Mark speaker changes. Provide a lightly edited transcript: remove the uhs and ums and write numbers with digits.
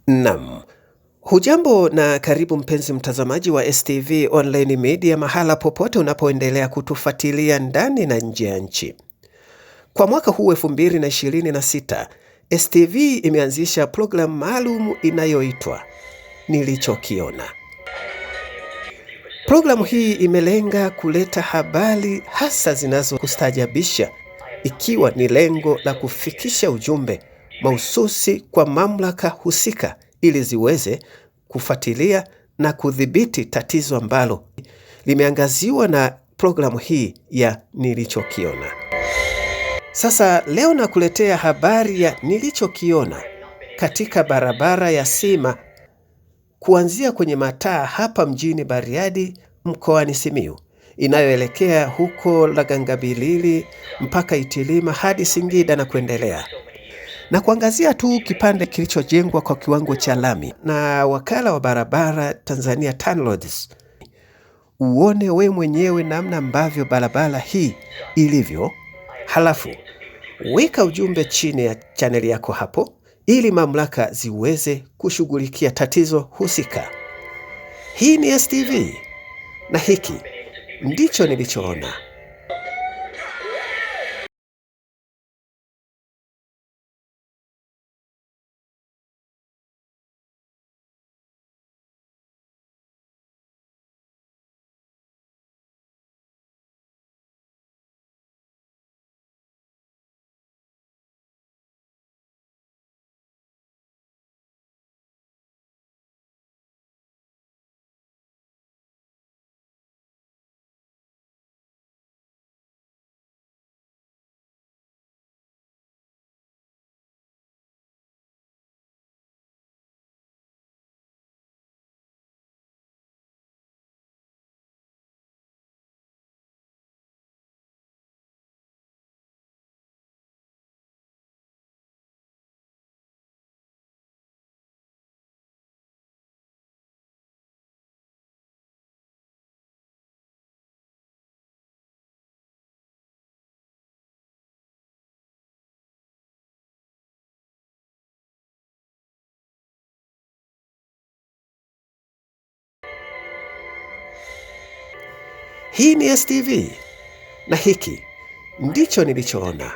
Speaker 1: Naam. Hujambo na karibu mpenzi mtazamaji wa STV Online Media mahala popote unapoendelea kutufuatilia ndani na nje ya nchi. Kwa mwaka huu 2026, STV imeanzisha programu maalum inayoitwa Nilichokiona. Programu hii imelenga kuleta habari hasa zinazokustajabisha, ikiwa ni lengo la kufikisha ujumbe mahususi kwa mamlaka husika ili ziweze kufuatilia na kudhibiti tatizo ambalo limeangaziwa na programu hii ya Nilichokiona. Sasa leo nakuletea habari ya nilichokiona katika barabara ya Sima kuanzia kwenye mataa hapa mjini Bariadi mkoani Simiyu inayoelekea huko Lagangabilili mpaka Itilima hadi Singida na kuendelea, na kuangazia tu kipande kilichojengwa kwa kiwango cha lami na wakala wa barabara Tanzania TANROADS. Uone we mwenyewe namna ambavyo barabara hii ilivyo, halafu weka ujumbe chini ya chaneli yako hapo ili mamlaka ziweze kushughulikia tatizo husika. Hii ni STV na hiki ndicho nilichoona. Hii ni STV na hiki ndicho nilichoona.